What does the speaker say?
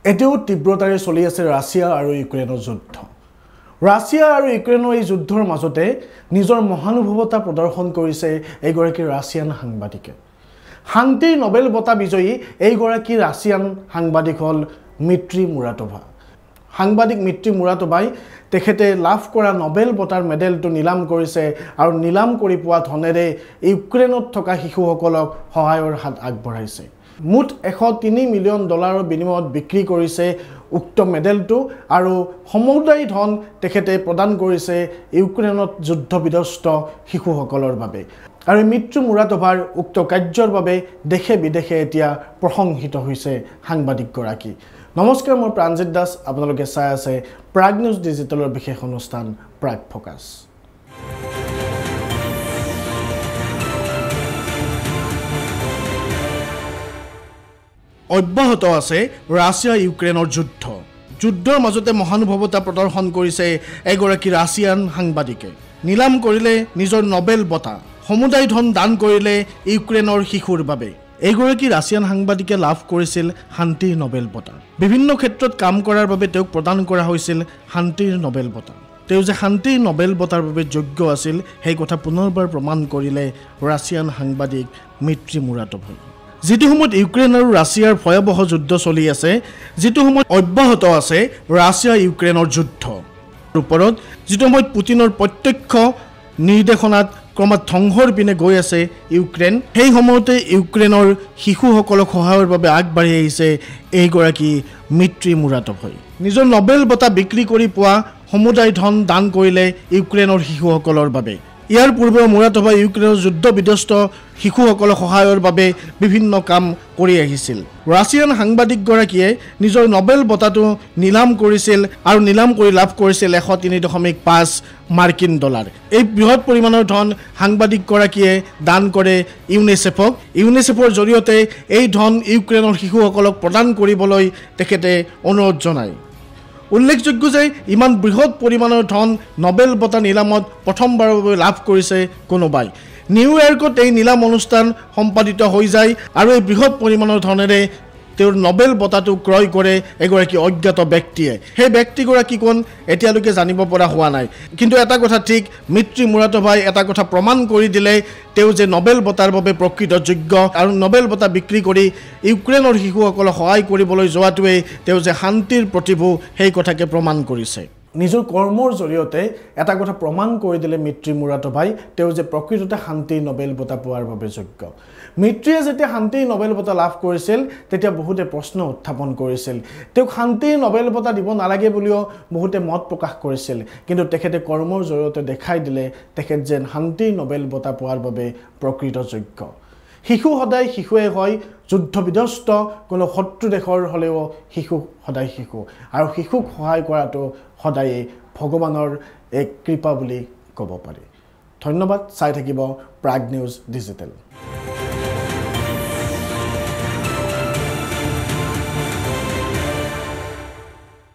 এতিয়াও তীব্ৰতাৰে চলি আছে ৰাছিয়া আৰু ইউক্ৰেইনৰ যুদ্ধ। ৰাছিয়া আৰু ইউক্ৰেইনৰ এই যুদ্ধৰ মাজতে নিজৰ মহানুভৱতা প্ৰদৰ্শন কৰিছে এগৰাকী ৰাছিয়ান সাংবাদিকে। শান্তিৰ নোবেল বঁটা বিজয়ী এইগৰাকী ৰাছিয়ান সাংবাদিক হ'ল মিত্ৰী মুৰাটোভা। সাংবাদিক মিত্ৰী মুৰাটোভাই তেখেতে লাভ কৰা নোবেল বঁটাৰ মেডেলটো নিলাম কৰিছে আৰু নিলাম কৰি পোৱা ধনেৰে ইউক্ৰেইনত থকা শিশুসকলক সহায়ৰ হাত আগবঢ়াইছে। মুঠ $103 মিলিয়ন বিনিময়ত বিক্ৰী কৰিছে উক্ত মেডেলটো আৰু সমুদায় ধন তেখেতে প্ৰদান কৰিছে ইউক্ৰেইনত যুদ্ধ বিধ্বস্ত শিশুসকলৰ বাবে। আৰু মিত্ৰী মুৰাটোভাৰ উক্ত কাৰ্যৰ বাবে দেশে বিদেশে এতিয়া প্ৰশংসিত হৈছে সাংবাদিকগৰাকী। নমস্কাৰ, মই প্ৰাঞ্জিত দাস। আপোনালোকে চাই আছে প্ৰাগ নিউজ ডিজিটেলৰ বিশেষ অনুষ্ঠান প্ৰাগ ফোকাছ। অব্যাহত আছে ৰাছিয়া ইউক্ৰেইনৰ যুদ্ধৰ মাজতে মহানুভৱতা প্ৰদৰ্শন কৰিছে এগৰাকী ৰাছিয়ান সাংবাদিকে। নিলাম কৰিলে নিজৰ নোবেল বঁটা, সমুদায় ধন দান কৰিলে ইউক্ৰেইনৰ শিশুৰ বাবে। এইগৰাকী ৰাছিয়ান সাংবাদিকে লাভ কৰিছিল শান্তিৰ নোবেল বঁটা। বিভিন্ন ক্ষেত্ৰত কাম কৰাৰ বাবে তেওঁক প্ৰদান কৰা হৈছিল শান্তিৰ নোবেল বঁটা। তেওঁ যে শান্তিৰ নোবেল বঁটাৰ বাবে যোগ্য আছিল সেই কথা পুনৰবাৰ প্ৰমাণ কৰিলে ৰাছিয়ান সাংবাদিক মিত্ৰী মুৰাটোভাই। যিটো সময়ত ইউক্ৰেইন আৰু ৰাছিয়াৰ ভয়াৱহ যুদ্ধ চলি আছে, যিটো সময়ত অব্যাহত আছে ৰাছিয়া ইউক্ৰেইনৰ যুদ্ধৰ ওপৰত, যিটো সময়ত পুটিনৰ প্ৰত্যক্ষ নিৰ্দেশনাত ক্ৰমাৎ ধ্বংসৰ পিনে গৈ আছে ইউক্ৰেইন, সেই সময়তে ইউক্ৰেইনৰ শিশুসকলক সহায়ৰ বাবে আগবাঢ়ি আহিছে এইগৰাকী মিত্ৰী মুৰাটোভাই। নিজৰ নোবেল বঁটা বিক্ৰী কৰি পোৱা সমুদায় ধন দান কৰিলে ইউক্ৰেইনৰ শিশুসকলৰ বাবে। ইয়াৰ পূৰ্বেও মুৰাটোভাই ইউক্ৰেইনৰ যুদ্ধ বিধ্বস্ত শিশুসকলক সহায়ৰ বাবে বিভিন্ন কাম কৰি আহিছিল। ৰাছিয়ান সাংবাদিকগৰাকীয়ে নিজৰ নোবেল বঁটাটো নিলাম কৰিছিল আৰু নিলাম কৰি লাভ কৰিছিল $103.5 মাৰ্কিন। এই বৃহৎ পৰিমাণৰ ধন সাংবাদিকগৰাকীয়ে দান কৰে ইউনিচেফক। ইউনিচেফৰ জৰিয়তে এই ধন ইউক্ৰেইনৰ শিশুসকলক প্ৰদান কৰিবলৈ তেখেতে অনুৰোধ জনায়। উল্লেখযোগ্য যে ইমান বৃহৎ পৰিমাণৰ ধন নোবেল বঁটা নিলামত প্ৰথমবাৰৰ বাবে লাভ কৰিছে কোনোবাই। নিউয়ৰ্কত এই নিলাম অনুষ্ঠান সম্পাদিত হৈ যায় আৰু এই বৃহৎ পৰিমাণৰ ধনেৰে তেওঁৰ নোবেল বঁটাটো ক্ৰয় কৰে এগৰাকী অজ্ঞাত ব্যক্তিয়ে। সেই ব্যক্তিগৰাকী কোন এতিয়ালৈকে জানিব পৰা হোৱা নাই। কিন্তু এটা কথা ঠিক, মিত্ৰী মুৰাটোভাই এটা কথা প্ৰমাণ কৰি দিলে, তেওঁ যে নোবেল বঁটাৰ বাবে প্ৰকৃত যোগ্য আৰু নোবেল বঁটা বিক্ৰী কৰি ইউক্ৰেইনৰ শিশুসকলক সহায় কৰিবলৈ যোৱাটোৱে তেওঁ যে শান্তিৰ প্ৰতিভূ সেই কথাকে প্ৰমাণ কৰিছে। নিজৰ কৰ্মৰ জৰিয়তে এটা কথা প্ৰমাণ কৰি দিলে মিত্ৰী মুৰাটোভাই, তেওঁ যে প্ৰকৃততে শান্তিৰ নোবেল বঁটা পোৱাৰ বাবে যোগ্য। মিত্ৰীয়ে যেতিয়া শান্তিৰ নোবেল বঁটা লাভ কৰিছিল তেতিয়া বহুতে প্ৰশ্ন উত্থাপন কৰিছিল, তেওঁক শান্তিৰ নোবেল বঁটা দিব নালাগে বুলিও বহুতে মত প্ৰকাশ কৰিছিল। কিন্তু তেখেতে কৰ্মৰ জৰিয়তে দেখাই দিলে তেখেত যেন শান্তিৰ নোবেল বঁটা পোৱাৰ বাবে প্ৰকৃত যোগ্য। শিশু সদায় শিশুৱে হয়, যুদ্ধ বিধ্বস্ত কোনো শত্ৰু দেশৰ হ'লেও শিশু সদায় শিশু, আৰু শিশুক সহায় কৰাটো সদায়ে ভগৱানৰ এক কৃপা বুলি ক'ব পাৰি। ধন্যবাদ। চাই থাকিব প্ৰাগ নিউজ ডিজিটেল।